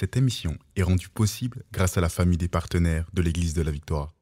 Cette émission est rendue possible grâce à la famille des partenaires de l'Église de la Victoire.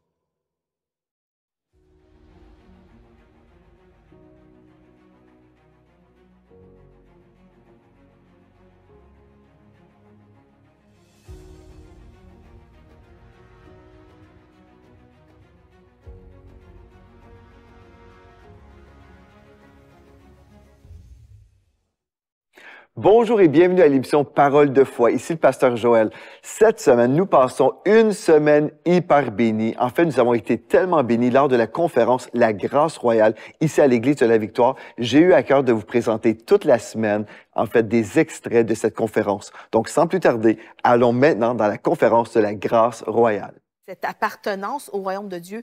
Bonjour et bienvenue à l'émission Parole de foi. Ici le pasteur Joël. Cette semaine, nous passons une semaine hyper bénie. En fait, nous avons été tellement bénis lors de la conférence La Grâce Royale ici à l'Église de la Victoire. J'ai eu à cœur de vous présenter toute la semaine, en fait, des extraits de cette conférence. Donc, sans plus tarder, allons maintenant dans la conférence de la Grâce Royale. Cette appartenance au royaume de Dieu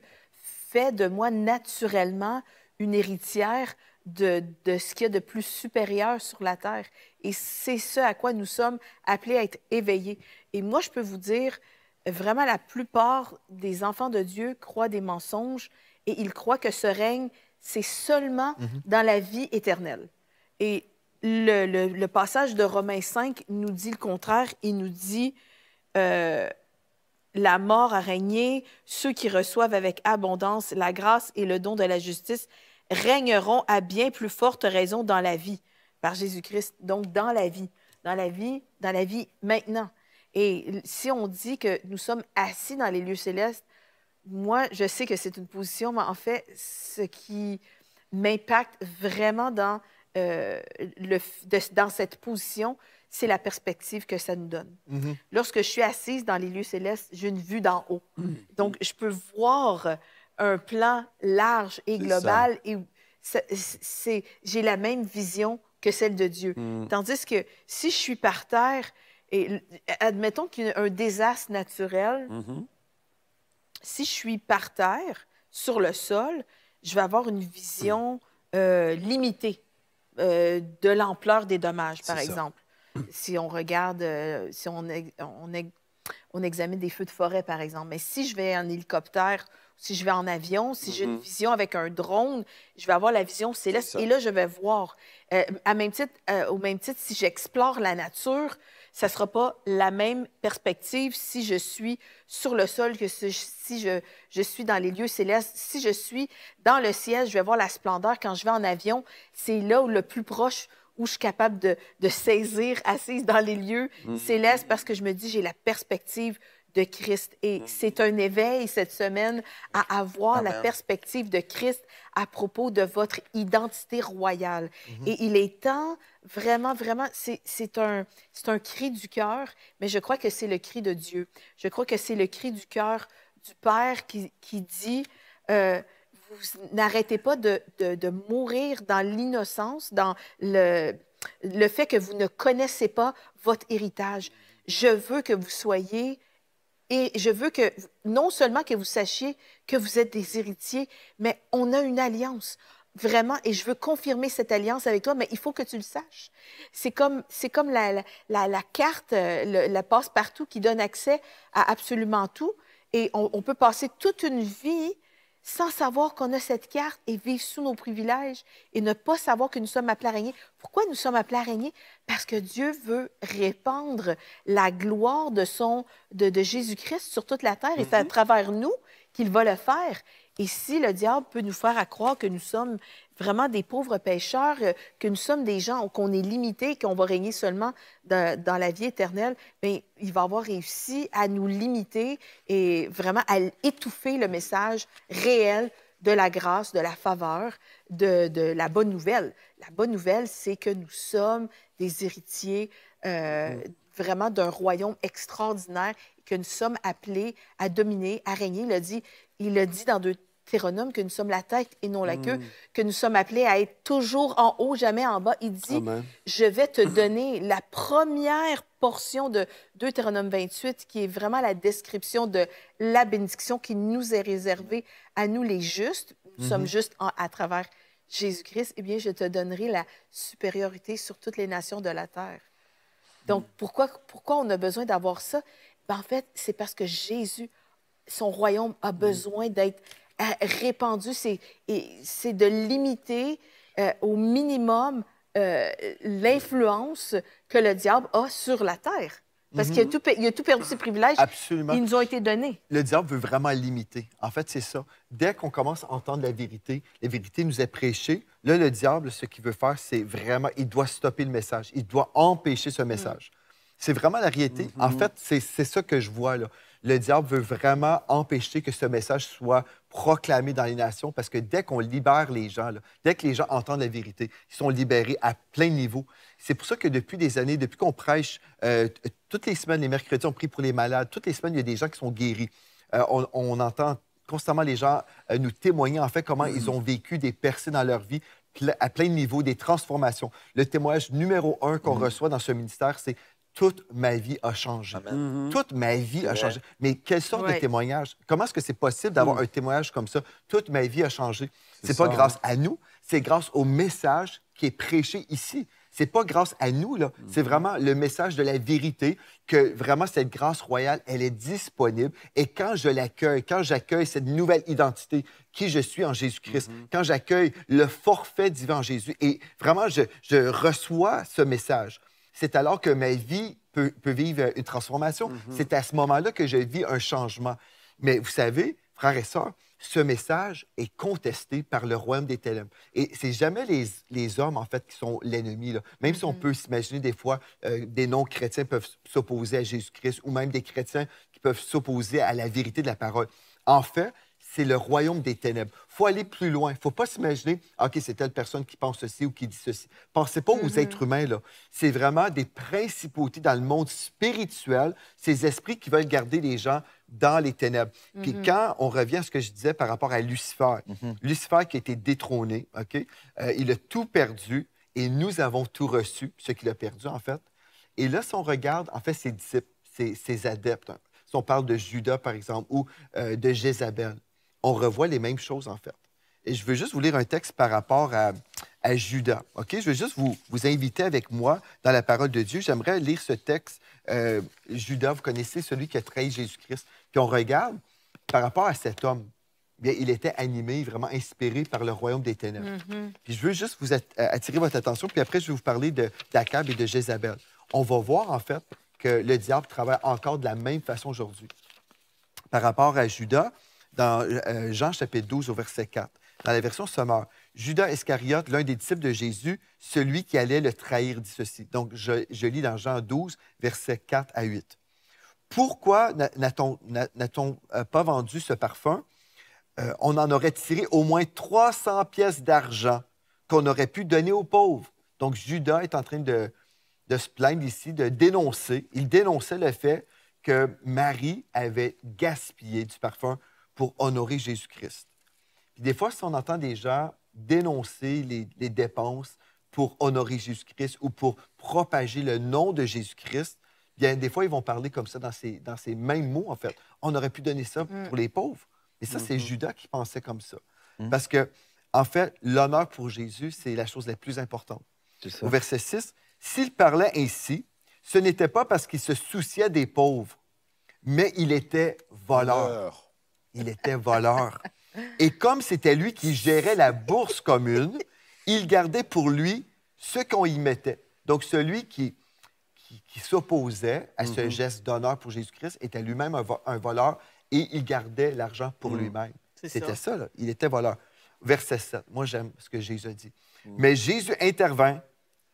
fait de moi naturellement une héritière de ce qu'il y a de plus supérieur sur la terre. Et c'est ce à quoi nous sommes appelés à être éveillés. Et moi, je peux vous dire, vraiment, la plupart des enfants de Dieu croient des mensonges et ils croient que ce règne, c'est seulement dans la vie éternelle. Et le passage de Romains 5 nous dit le contraire. Il nous dit... la mort a régné, ceux qui reçoivent avec abondance la grâce et le don de la justice régneront à bien plus forte raison dans la vie, par Jésus-Christ. Donc, dans la vie maintenant. Et si on dit que nous sommes assis dans les lieux célestes, moi, je sais que c'est une position, mais en fait, ce qui m'impacte vraiment dans cette position, c'est la perspective que ça nous donne. Lorsque je suis assise dans les lieux célestes, j'ai une vue d'en haut. Donc, je peux voir un plan large et global et j'ai la même vision que celle de Dieu. Tandis que si je suis par terre, et admettons qu'il y a un désastre naturel, si je suis par terre, sur le sol, je vais avoir une vision limitée de l'ampleur des dommages, par exemple. Si on regarde, si on examine des feux de forêt, par exemple. Mais si je vais en hélicoptère, si je vais en avion, si j'ai une vision avec un drone, je vais avoir la vision céleste. Et là, je vais voir. Au même titre, si j'explore la nature, ça ne sera pas la même perspective si je suis sur le sol que si je suis dans les lieux célestes. Si je suis dans le ciel, je vais voir la splendeur. Quand je vais en avion, c'est là où le plus proche où je suis capable de saisir assise dans les lieux célestes parce que je me dis, j'ai la perspective de Christ. Et c'est un éveil cette semaine à avoir la perspective de Christ à propos de votre identité royale. Et il est temps, vraiment, c'est un cri du cœur, mais je crois que c'est le cri de Dieu. Je crois que c'est le cri du cœur du Père qui dit... vous n'arrêtez pas de mourir dans l'innocence, dans le fait que vous ne connaissez pas votre héritage. Je veux que vous soyez, et je veux que, non seulement que vous sachiez que vous êtes des héritiers, mais on a une alliance. Vraiment, et je veux confirmer cette alliance avec toi, mais il faut que tu le saches. C'est comme la carte, la passe-partout qui donne accès à absolument tout, et on peut passer toute une vie sans savoir qu'on a cette carte et vivre sous nos privilèges et ne pas savoir que nous sommes appelés à régner. Pourquoi nous sommes appelés à régner? Parce que Dieu veut répandre la gloire de Jésus-Christ sur toute la terre et c'est à travers nous qu'il va le faire. Et si le diable peut nous faire croire que nous sommes vraiment des pauvres pécheurs, que nous sommes des gens, qu'on est limités, qu'on va régner seulement dans la vie éternelle, bien, il va avoir réussi à nous limiter et vraiment à étouffer le message réel de la grâce, de la faveur, de la bonne nouvelle. La bonne nouvelle, c'est que nous sommes des héritiers vraiment d'un royaume extraordinaire et que nous sommes appelés à dominer, à régner. Il a dit dans Deutéronome que nous sommes la tête et non la queue, que nous sommes appelés à être toujours en haut, jamais en bas. Il dit, je vais te donner la première portion de Deutéronome 28, qui est vraiment la description de la bénédiction qui nous est réservée à nous les justes. Nous sommes justes à travers Jésus-Christ. Eh bien, je te donnerai la supériorité sur toutes les nations de la terre. Donc, pourquoi on a besoin d'avoir ça? Ben, en fait, c'est parce que Jésus, son royaume a besoin d'être répandu. C'est de limiter au minimum l'influence que le diable a sur la terre. Parce qu'il a tout perdu ses privilèges. Absolument. Ils nous ont été donnés. Le diable veut vraiment limiter. En fait, c'est ça. Dès qu'on commence à entendre la vérité nous est prêchée, là, le diable, ce qu'il veut faire, c'est vraiment, il doit stopper le message. Il doit empêcher ce message. C'est vraiment la réalité. En fait, c'est ça que je vois, là. Le diable veut vraiment empêcher que ce message soit proclamé dans les nations parce que dès qu'on libère les gens, là, dès que les gens entendent la vérité, ils sont libérés à plein niveau. C'est pour ça que depuis des années, depuis qu'on prêche, toutes les semaines, les mercredis, on prie pour les malades. Toutes les semaines, il y a des gens qui sont guéris. On entend constamment les gens nous témoigner, en fait, comment ils ont vécu des percées dans leur vie à plein de niveaux, des transformations. Le témoignage numéro 1 qu'on reçoit dans ce ministère, c'est toute ma vie a changé. Toute ma vie a changé. Mais quelle sorte de témoignage? Comment est-ce que c'est possible d'avoir un témoignage comme ça? Toute ma vie a changé. C'est pas grâce à nous, c'est grâce au message qui est prêché ici. C'est pas grâce à nous, là. C'est vraiment le message de la vérité que vraiment cette grâce royale, elle est disponible. Et quand je l'accueille, quand j'accueille cette nouvelle identité, qui je suis en Jésus-Christ, quand j'accueille le forfait divin en Jésus, et vraiment je reçois ce message, c'est alors que ma vie peut vivre une transformation. C'est à ce moment-là que je vis un changement. Mais vous savez, frères et sœurs, ce message est contesté par le royaume des ténèbres. Et c'est jamais les hommes, en fait, qui sont l'ennemi, là. Même si on peut s'imaginer des fois, des non-chrétiens peuvent s'opposer à Jésus-Christ ou même des chrétiens qui peuvent s'opposer à la vérité de la parole. En fait, c'est le royaume des ténèbres. Il faut aller plus loin. Il ne faut pas s'imaginer, OK, c'est telle personne qui pense ceci ou qui dit ceci. Pensez pas aux êtres humains, là. C'est vraiment des principautés dans le monde spirituel, ces esprits qui veulent garder les gens dans les ténèbres. Puis quand on revient à ce que je disais par rapport à Lucifer, Lucifer qui a été détrôné, OK, il a tout perdu et nous avons tout reçu, ce qu'il a perdu, en fait. Et là, si on regarde, en fait, ses disciples, ses adeptes, hein, si on parle de Judas, par exemple, ou de Jézabel, on revoit les mêmes choses, en fait. Et je veux juste vous lire un texte par rapport à Judas. OK? Je veux juste vous inviter avec moi dans la parole de Dieu. J'aimerais lire ce texte. Judas, vous connaissez celui qui a trahi Jésus-Christ. Puis on regarde par rapport à cet homme. Bien, il était animé, vraiment inspiré par le royaume des ténèbres. Puis je veux juste vous attirer votre attention. Puis après, je vais vous parler d'Akab et de Jézabel. On va voir, en fait, que le diable travaille encore de la même façon aujourd'hui. Par rapport à Judas, dans Jean chapitre 12 au verset 4, dans la version Sommaire, Judas Iscariote, l'un des disciples de Jésus, celui qui allait le trahir, dit ceci. Donc, je lis dans Jean 12, versets 4 à 8. Pourquoi n'a-t-on pas vendu ce parfum? On en aurait tiré au moins 300 pièces d'argent qu'on aurait pu donner aux pauvres. Donc, Judas est en train de se plaindre ici, de dénoncer. Il dénonçait le fait que Marie avait gaspillé du parfum pour honorer Jésus-Christ. Puis des fois, si on entend des gens dénoncer les dépenses pour honorer Jésus-Christ ou pour propager le nom de Jésus-Christ, bien, des fois, ils vont parler comme ça dans ces mêmes mots, en fait. On aurait pu donner ça pour les pauvres. Et ça, c'est Judas qui pensait comme ça. Parce que, en fait, l'honneur pour Jésus, c'est la chose la plus importante. Au verset 6, « S'il parlait ainsi, ce n'était pas parce qu'il se souciait des pauvres, mais il était voleur. » Il était voleur. Et comme c'était lui qui gérait la bourse commune, il gardait pour lui ce qu'on y mettait. Donc, celui qui s'opposait à ce geste d'honneur pour Jésus-Christ était lui-même un voleur et il gardait l'argent pour lui-même. C'était ça, là. Il était voleur. Verset 7. Moi, j'aime ce que Jésus a dit. Mais Jésus intervint,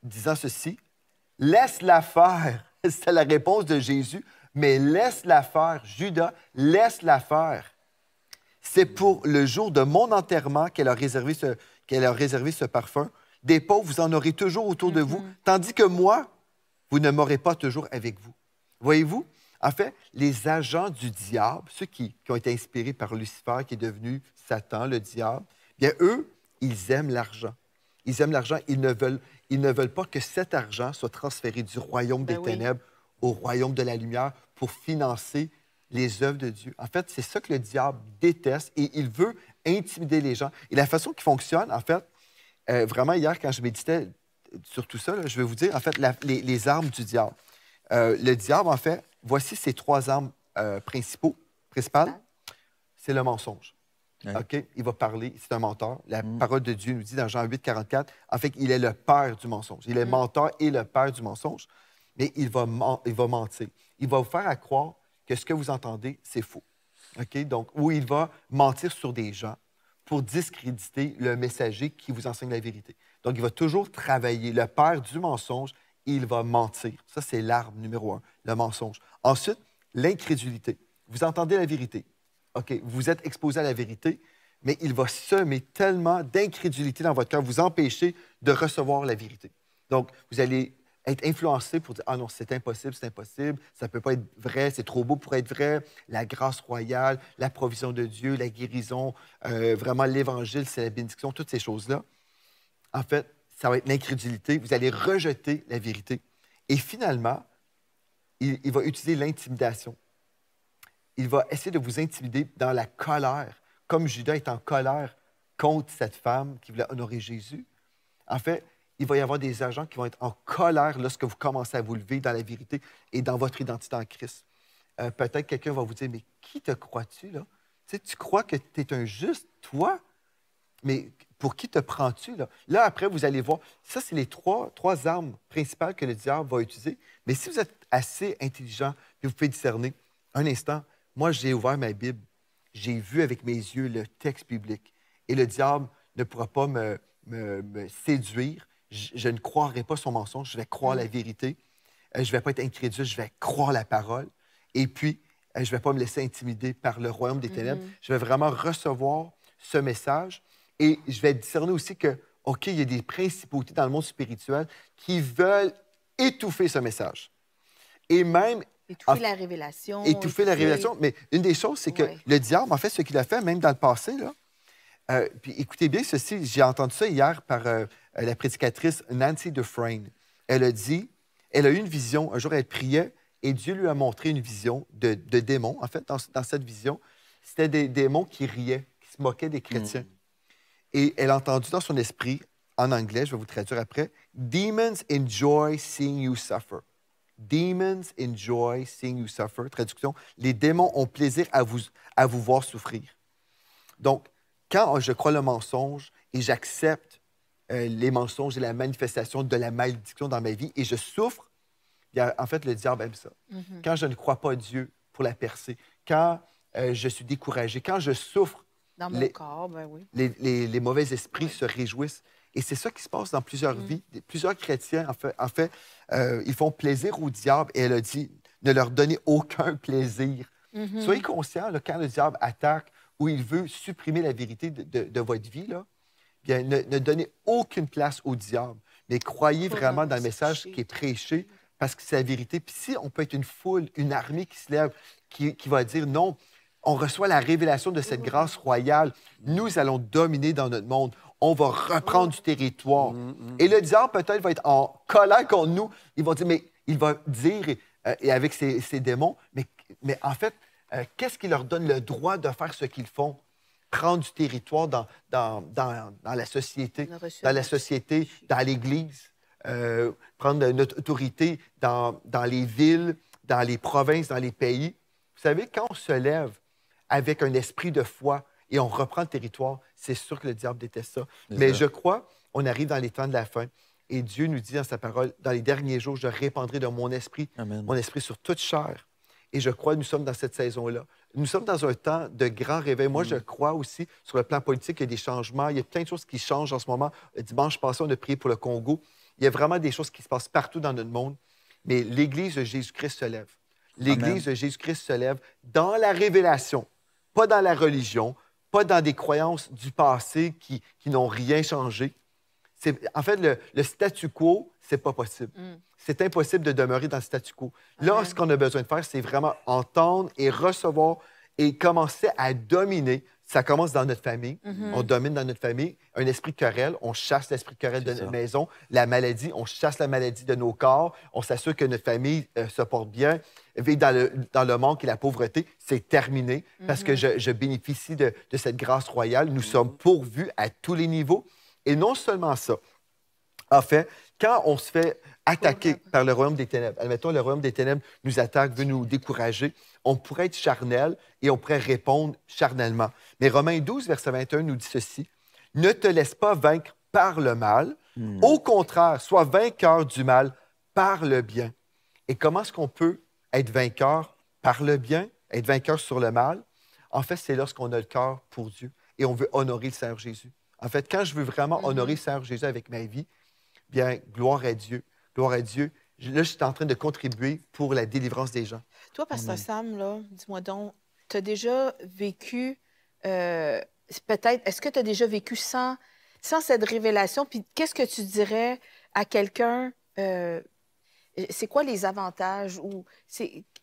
disant ceci, « Laisse-la faire. » C'était la réponse de Jésus. Mais laisse-la faire. Judas, laisse-la faire. C'est pour le jour de mon enterrement qu'elle a réservé ce parfum. Des pauvres, vous en aurez toujours autour de vous, tandis que moi, vous ne m'aurez pas toujours avec vous. Voyez-vous? En fait, les agents du diable, ceux qui ont été inspirés par Lucifer, qui est devenu Satan, le diable, bien, eux, ils aiment l'argent. Ils aiment l'argent. Ils ne veulent pas que cet argent soit transféré du royaume des ténèbres au royaume de la lumière pour financer les œuvres de Dieu. En fait, c'est ça que le diable déteste et il veut intimider les gens. Et la façon qui fonctionne, en fait, vraiment, hier, quand je méditais sur tout ça, là, je vais vous dire, en fait, les armes du diable. Le diable, en fait, voici ses 3 armes principales. C'est le mensonge. Ouais. OK? Il va parler, c'est un menteur. La parole de Dieu nous dit dans Jean 8, 44, en fait, il est le père du mensonge. Il est menteur et le père du mensonge. Mais il va mentir. il va vous faire à croire que ce que vous entendez, c'est faux. OK? Donc, où il va mentir sur des gens pour discréditer le messager qui vous enseigne la vérité. Donc, il va toujours travailler. Le père du mensonge, il va mentir. Ça, c'est l'arme numéro 1, le mensonge. Ensuite, l'incrédulité. Vous entendez la vérité. OK, vous êtes exposé à la vérité, mais il va semer tellement d'incrédulité dans votre cœur, vous empêcher de recevoir la vérité. Donc, vous allez être influencé pour dire « Ah non, c'est impossible, ça ne peut pas être vrai, c'est trop beau pour être vrai. » La grâce royale, la provision de Dieu, la guérison, vraiment l'Évangile, c'est la bénédiction, toutes ces choses-là. En fait, ça va être l'incrédulité. Vous allez rejeter la vérité. Et finalement, il va utiliser l'intimidation. Il va essayer de vous intimider dans la colère, comme Judas est en colère contre cette femme qui voulait honorer Jésus. En fait, il va y avoir des agents qui vont être en colère lorsque vous commencez à vous lever dans la vérité et dans votre identité en Christ. Peut-être quelqu'un va vous dire, mais qui te crois-tu, là? Tu sais, tu crois que tu es un juste, toi? Mais pour qui te prends-tu, là? Là, après, vous allez voir, ça, c'est les trois armes principales que le diable va utiliser. Mais si vous êtes assez intelligent, puis vous pouvez discerner, un instant, moi, j'ai ouvert ma Bible, j'ai vu avec mes yeux le texte biblique. Et le diable ne pourra pas me séduire. Je ne croirai pas son mensonge, je vais croire la vérité. Je ne vais pas être incrédule, je vais croire la parole. Et puis, je ne vais pas me laisser intimider par le royaume des ténèbres. Je vais vraiment recevoir ce message. Et je vais discerner aussi que, OK, il y a des principautés dans le monde spirituel qui veulent étouffer ce message. Et même... Étouffer la révélation. Étouffer la révélation. Mais une des choses, c'est que le diable, en fait, ce qu'il a fait, même dans le passé, là, puis écoutez bien ceci, j'ai entendu ça hier par la prédicatrice Nancy Dufresne. Elle a dit, elle a eu une vision, un jour elle priait, et Dieu lui a montré une vision de démons. En fait, dans cette vision, c'était des démons qui riaient, qui se moquaient des chrétiens. Et elle a entendu dans son esprit, en anglais, je vais vous traduire après, « Demons enjoy seeing you suffer ». Demons enjoy seeing you suffer. Traduction, les démons ont plaisir à vous voir souffrir. Donc, quand je crois le mensonge et j'accepte les mensonges et la manifestation de la malédiction dans ma vie et je souffre, bien, en fait, le diable aime ça. Quand je ne crois pas Dieu pour la percer, quand je suis découragé, quand je souffre, dans mon corps, ben oui. les mauvais esprits se réjouissent. Et c'est ça qui se passe dans plusieurs vies. Plusieurs chrétiens, en fait ils font plaisir au diable. Et elle a dit, ne leur donnez aucun plaisir. Soyez conscients, là, quand le diable attaque ou il veut supprimer la vérité de votre vie, là, bien, ne donnez aucune place au diable. Mais croyez vraiment dans le message qui est prêché parce que c'est la vérité. Puis si on peut être une foule, une armée qui se lève, qui va dire non, on reçoit la révélation de cette grâce royale. Nous allons dominer dans notre monde. On va reprendre du territoire. Et le diable, peut-être, va être en colère contre nous. Il va dire, mais il va dire, et avec ses démons, mais en fait, qu'est-ce qui leur donne le droit de faire ce qu'ils font? Prendre du territoire dans la société, dans l'Église, prendre notre autorité dans les villes, dans les provinces, dans les pays. Vous savez, quand on se lève avec un esprit de foi et on reprend le territoire, c'est sûr que le diable déteste ça. Mais je crois, on arrive dans les temps de la fin et Dieu nous dit dans sa parole, dans les derniers jours, je répandrai de mon esprit sur toute chair. Et je crois que nous sommes dans cette saison-là. Nous sommes dans un temps de grand réveil. Moi, je crois aussi, sur le plan politique, il y a des changements. Il y a plein de choses qui changent en ce moment. Dimanche passé, on a prié pour le Congo. Il y a vraiment des choses qui se passent partout dans notre monde. Mais l'Église de Jésus-Christ se lève. L'Église de Jésus-Christ se lève dans la révélation, pas dans la religion, pas dans des croyances du passé qui n'ont rien changé. En fait, le statu quo, c'est pas possible. C'est impossible de demeurer dans le statu quo. Là, ce qu'on a besoin de faire, c'est vraiment entendre et recevoir et commencer à dominer. Ça commence dans notre famille. On domine dans notre famille. Un esprit de querelle, on chasse l'esprit de querelle de notre maison. La maladie, on chasse la maladie de nos corps. On s'assure que notre famille se porte bien. Vivre dans le manque et la pauvreté, c'est terminé parce que je bénéficie de cette grâce royale. Nous sommes pourvus à tous les niveaux. Et non seulement ça. En fait, quand on se fait attaquer par le royaume des ténèbres, admettons, le royaume des ténèbres nous attaque, veut nous décourager, on pourrait être charnel et on pourrait répondre charnellement. Mais Romains 12, verset 21 nous dit ceci, « Ne te laisse pas vaincre par le mal, au contraire, sois vainqueur du mal par le bien. » Et comment est-ce qu'on peut être vainqueur par le bien, être vainqueur sur le mal, en fait, c'est lorsqu'on a le cœur pour Dieu et on veut honorer le Seigneur Jésus. En fait, quand je veux vraiment honorer le Seigneur Jésus avec ma vie, bien, gloire à Dieu. Gloire à Dieu. Là, je suis en train de contribuer pour la délivrance des gens. Toi, Pasteur Sam, là, dis-moi donc, tu as déjà vécu, peut-être, est-ce que tu as déjà vécu sans cette révélation? Puis qu'est-ce que tu dirais à quelqu'un, c'est quoi les avantages ou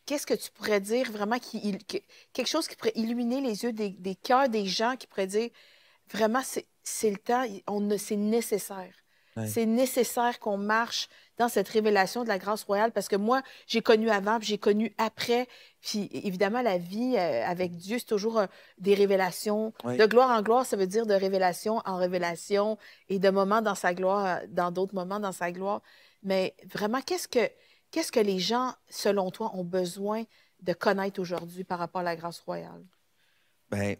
qu'est-ce que tu pourrais dire vraiment, quelque chose qui pourrait illuminer les yeux des cœurs des gens qui pourraient dire, vraiment, c'est le temps, c'est nécessaire. Ouais. C'est nécessaire qu'on marche dans cette révélation de la grâce royale parce que moi, j'ai connu avant, puis j'ai connu après. Puis évidemment, la vie avec Dieu, c'est toujours des révélations. Oui. De gloire en gloire, ça veut dire de révélation en révélation et de moments dans sa gloire, dans d'autres moments dans sa gloire. Mais vraiment, qu'est-ce que les gens, selon toi, ont besoin de connaître aujourd'hui par rapport à la grâce royale? Bien,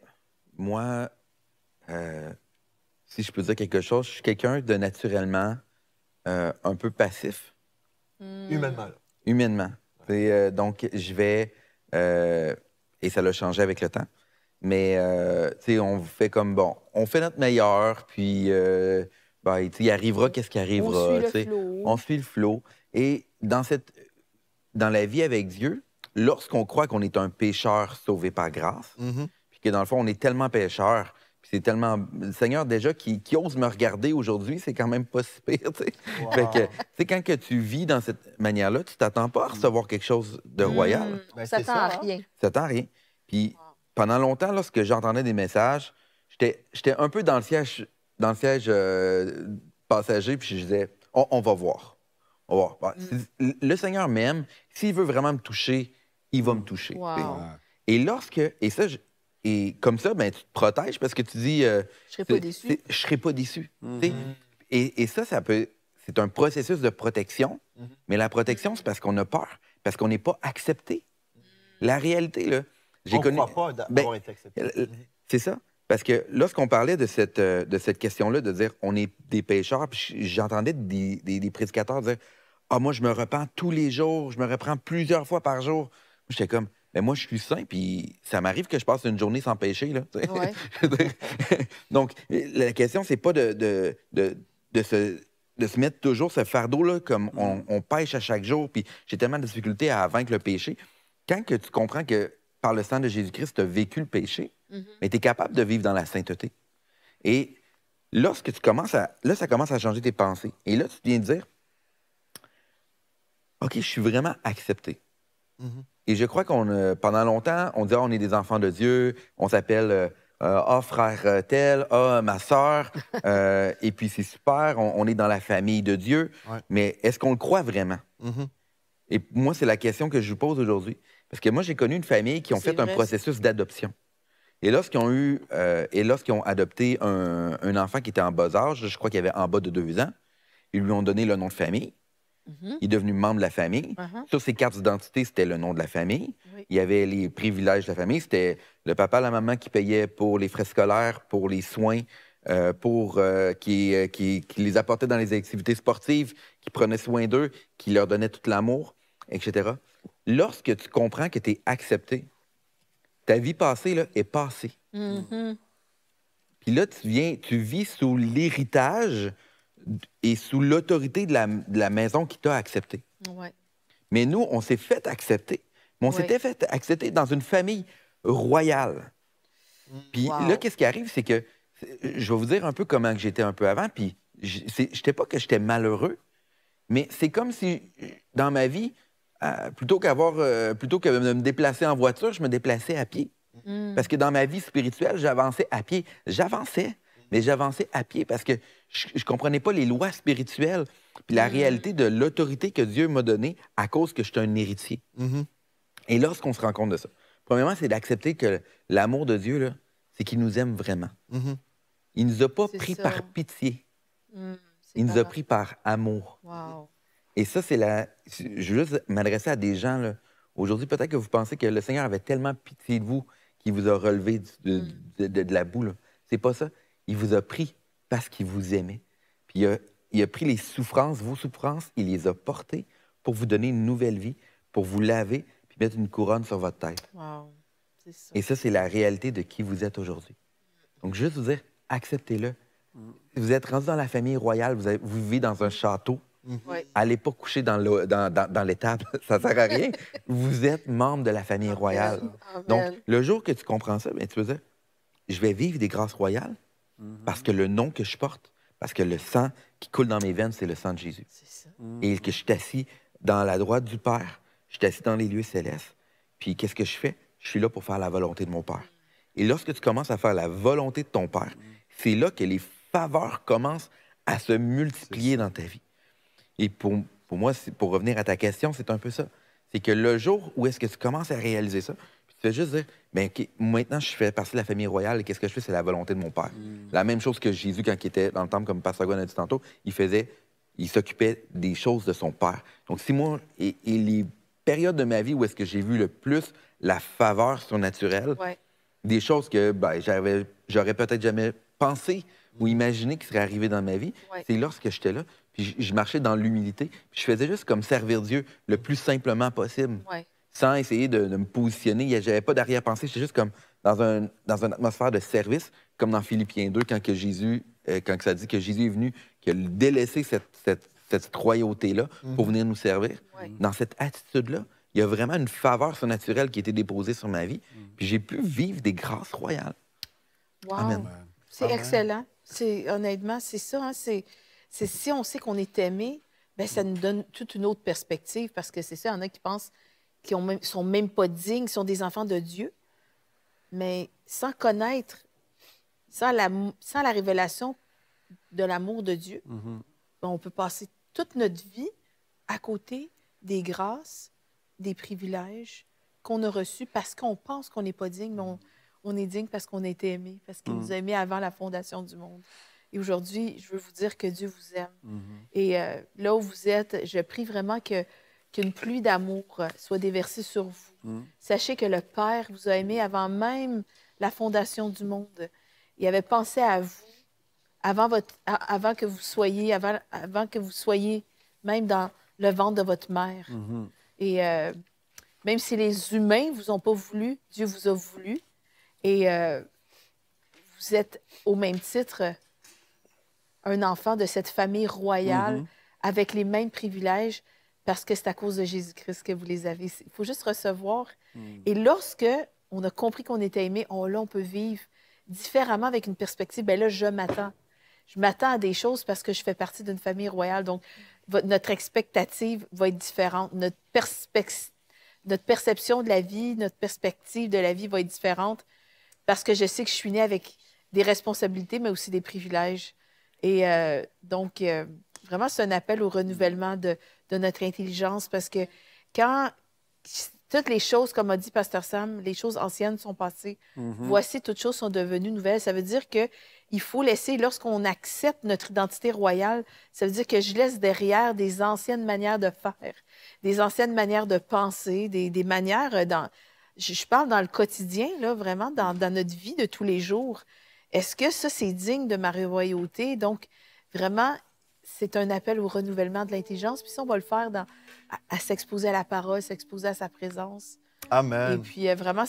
moi, si je peux dire quelque chose, je suis quelqu'un de naturellement un peu passif. Humainement. Là. Humainement. Donc, je vais... et ça l'a changé avec le temps. Mais, tu sais, on fait comme, bon, on fait notre meilleur, puis, ben, il arrivera qu'est-ce qui arrivera. On suit le t'sais. flot. On suit le flot. Et dans la vie avec Dieu, lorsqu'on croit qu'on est un pécheur sauvé par grâce, puis que dans le fond, on est tellement pécheur, puis c'est tellement... Le Seigneur, déjà, qui ose me regarder aujourd'hui, c'est quand même pas si pire, tu sais. Wow. Fait que, tu sais, quand que tu vis dans cette manière-là, tu t'attends pas à recevoir quelque chose de royal. Ben, On c'est s'attend ça, à hein? rien. Tu t'attends à rien. Puis pendant longtemps, lorsque j'entendais des messages, j'étais un peu dans le siège passager, puis je disais, on va voir. On va voir. Le Seigneur m'aime. S'il veut vraiment me toucher, il va me toucher. Wow. Et et comme ça, ben, tu te protèges parce que tu dis... Je serais pas déçu. Je serai pas déçu. Tu sais. Et ça c'est un processus de protection, mais la protection, c'est parce qu'on a peur, parce qu'on n'est pas accepté. La réalité, là, On ne croit pas d'avoir été accepté. C'est ça. Parce que lorsqu'on parlait de cette question-là, de dire on est des pécheurs, puis j'entendais des prédicateurs dire ah, moi, je me repens tous les jours, je me reprends plusieurs fois par jour. J'étais comme mais moi, je suis saint, puis ça m'arrive que je passe une journée sans péché. Là, Ouais. Donc, la question, c'est pas de se mettre toujours ce fardeau-là comme on pêche à chaque jour, puis j'ai tellement de difficultés à vaincre le péché. Quand que tu comprends que par le sang de Jésus-Christ, tu as vécu le péché, mais tu es capable de vivre dans la sainteté. Et lorsque tu commences là, ça commence à changer tes pensées. Et là, tu viens de dire, OK, je suis vraiment accepté. Et je crois pendant longtemps, on dit, on est des enfants de Dieu, on s'appelle, frère tel, ma sœur, et puis c'est super, on est dans la famille de Dieu, mais est-ce qu'on le croit vraiment? Et moi, c'est la question que je vous pose aujourd'hui. Parce que moi, j'ai connu une famille qui ont fait un processus d'adoption. Et lorsqu'ils ont adopté un enfant qui était en bas âge, je crois qu'il avait en bas de 2 ans, ils lui ont donné le nom de famille. Il est devenu membre de la famille. Sur ses cartes d'identité, c'était le nom de la famille. Oui. Il y avait les privilèges de la famille. C'était le papa, la maman qui payait pour les frais scolaires, pour les soins, qui les apportait dans les activités sportives, qui prenait soin d'eux, qui leur donnait tout l'amour, etc. Lorsque tu comprends que tu es accepté, ta vie passée là, est passée. Puis là, tu vis sous l'héritage et sous l'autorité de la maison qui t'a accepté. Ouais. Mais nous, on s'est fait accepter. Mais on s'était fait accepter dans une famille royale. Puis là, qu'est-ce qui arrive, c'est que je vais vous dire un peu comment j'étais un peu avant. Puis j'étais pas que j'étais malheureux, mais c'est comme si dans ma vie, plutôt que de me déplacer en voiture, je me déplaçais à pied. Parce que dans ma vie spirituelle, j'avançais à pied. Mais j'avançais à pied parce que je comprenais pas les lois spirituelles puis la réalité de l'autorité que Dieu m'a donnée à cause que je suis un héritier. Et lorsqu'on se rend compte de ça, premièrement, c'est d'accepter que l'amour de Dieu, là, c'est qu'il nous aime vraiment. Il nous a pas pris par pitié. Il nous a pris par amour. Wow. Et ça, je veux juste m'adresser à des gens, là. Aujourd'hui, peut-être que vous pensez que le Seigneur avait tellement pitié de vous qu'il vous a relevé de la boue. C'est pas ça. Il vous a pris parce qu'il vous aimait. Puis il a pris les souffrances, vos souffrances, il les a portées pour vous donner une nouvelle vie, pour vous laver, mettre une couronne sur votre tête. Wow. C'est ça. Et ça, c'est la réalité de qui vous êtes aujourd'hui. Donc, juste vous dire, acceptez-le. Si vous êtes rendu dans la famille royale, vous vivez dans un château, Ouais. allez pas coucher dans l'étable, ça ne sert à rien. Vous êtes membre de la famille royale. Amen. Donc, le jour que tu comprends ça, bien, tu vas dire, je vais vivre des grâces royales parce que le nom que je porte, parce que le sang qui coule dans mes veines, c'est le sang de Jésus. C'est ça. Et que je suis assis dans la droite du Père, je suis assis dans les lieux célestes. Puis qu'est-ce que je fais? Je suis là pour faire la volonté de mon Père. Et lorsque tu commences à faire la volonté de ton Père, c'est là que les faveurs commencent à se multiplier dans ta vie. Et pour moi, pour revenir à ta question, c'est un peu ça. C'est que le jour où est-ce que tu commences à réaliser ça, puis tu fais juste dire, bien, OK, maintenant, je fais partie de la famille royale et qu'est-ce que je fais? C'est la volonté de mon Père. La même chose que Jésus, quand il était dans le temple, comme Pasteur Gwen a dit tantôt, il s'occupait des choses de son Père. Donc, si moi, et les périodes de ma vie où est-ce que j'ai vu le plus la faveur surnaturelle, Ouais. des choses que ben, j'aurais peut-être jamais pensé ou imaginé qui seraient arrivées dans ma vie, Ouais. c'est lorsque j'étais là, puis je marchais dans l'humilité, puis je faisais juste comme servir Dieu le plus simplement possible, Ouais. sans essayer de me positionner. J'avais pas d'arrière-pensée, j'étais juste comme dans une atmosphère de service, comme dans Philippiens 2, quand ça dit que Jésus est venu, qu'il a délaissé cette royauté-là pour venir nous servir. Ouais. Dans cette attitude-là, il y a vraiment une faveur surnaturelle qui a été déposée sur ma vie, puis j'ai pu vivre des grâces royales. Wow. Amen. C'est Amen. excellent. Honnêtement, c'est ça. Hein, si on sait qu'on est aimé, bien, ça nous donne toute une autre perspective parce que c'est ça, il y en a qui pensent qu'ils ne sont même pas dignes, sont des enfants de Dieu. Mais sans connaître, sans la révélation de l'amour de Dieu, ben, on peut passer toute notre vie à côté des grâces, des privilèges qu'on a reçus parce qu'on pense qu'on n'est pas digne, mais on est digne parce qu'on a été aimé, parce qu'il nous a aimés avant la fondation du monde. Et aujourd'hui, je veux vous dire que Dieu vous aime. Et là où vous êtes, je prie vraiment qu'une pluie d'amour soit déversée sur vous. Sachez que le Père vous a aimé avant même la fondation du monde. Il avait pensé à vous avant que vous soyez même dans le ventre de votre mère. Et même si les humains ne vous ont pas voulu, Dieu vous a voulu. Et vous êtes au même titre un enfant de cette famille royale avec les mêmes privilèges parce que c'est à cause de Jésus-Christ que vous les avez. Il faut juste recevoir. Et lorsque on a compris qu'on était aimé, là, on peut vivre différemment avec une perspective. Bien là, je m'attends. Je m'attends à des choses parce que je fais partie d'une famille royale. Donc, notre expectative va être différente. Notre perception de la vie, notre perspective de la vie va être différente parce que je sais que je suis née avec des responsabilités, mais aussi des privilèges. Et donc, vraiment, c'est un appel au renouvellement de notre intelligence parce que quand toutes les choses, comme a dit Pasteur Sam, les choses anciennes sont passées, voici, toutes choses sont devenues nouvelles. Ça veut dire qu'il faut laisser, lorsqu'on accepte notre identité royale, ça veut dire que je laisse derrière des anciennes manières de faire, des anciennes manières de penser, des manières je parle dans le quotidien, là, vraiment, dans notre vie de tous les jours. Est-ce que ça, c'est digne de ma royauté? Donc, vraiment, c'est un appel au renouvellement de l'intelligence. Puis ça, on va le faire à s'exposer à la parole, s'exposer à sa présence. Amen. Et puis, vraiment,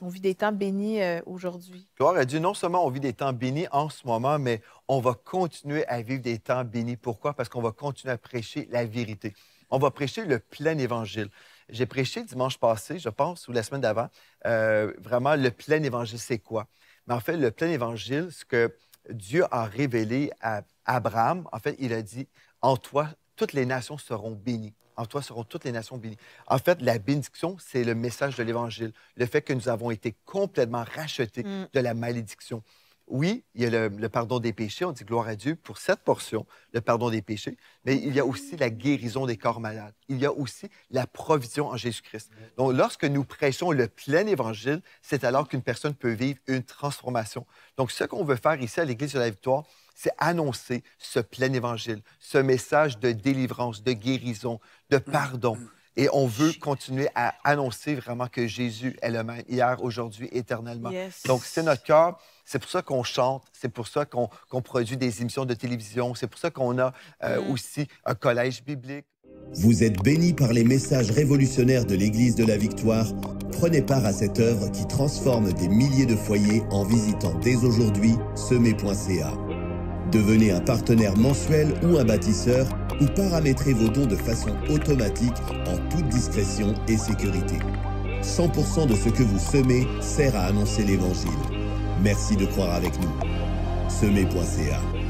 on vit des temps bénis aujourd'hui. Gloire à Dieu, non seulement on vit des temps bénis en ce moment, mais on va continuer à vivre des temps bénis. Pourquoi? Parce qu'on va continuer à prêcher la vérité. On va prêcher le plein évangile. J'ai prêché dimanche passé, je pense, ou la semaine d'avant, vraiment le plein évangile, c'est quoi? Mais en fait, le plein évangile, ce que Dieu a révélé à Abraham, en fait, il a dit, en toi, toutes les nations seront bénies. En toi seront toutes les nations bénies. En fait, la bénédiction, c'est le message de l'Évangile, le fait que nous avons été complètement rachetés de la malédiction. Oui, il y a le pardon des péchés, on dit gloire à Dieu pour cette portion, le pardon des péchés, mais il y a aussi la guérison des corps malades. Il y a aussi la provision en Jésus-Christ. Donc, lorsque nous prêchons le plein évangile, c'est alors qu'une personne peut vivre une transformation. Donc, ce qu'on veut faire ici à l'Église de la Victoire, c'est annoncer ce plein évangile, ce message de délivrance, de guérison, de pardon. Et on veut continuer à annoncer vraiment que Jésus est le même, hier, aujourd'hui, éternellement. Yes. Donc, c'est notre cœur. C'est pour ça qu'on chante. C'est pour ça qu'on produit des émissions de télévision. C'est pour ça qu'on a aussi un collège biblique. Vous êtes bénis par les messages révolutionnaires de l'Église de la Victoire. Prenez part à cette œuvre qui transforme des milliers de foyers en visitant dès aujourd'hui semer.ca. Devenez un partenaire mensuel ou un bâtisseur ou paramétrez vos dons de façon automatique en toute discrétion et sécurité. 100% de ce que vous semez sert à annoncer l'Évangile. Merci de croire avec nous. Semer.ca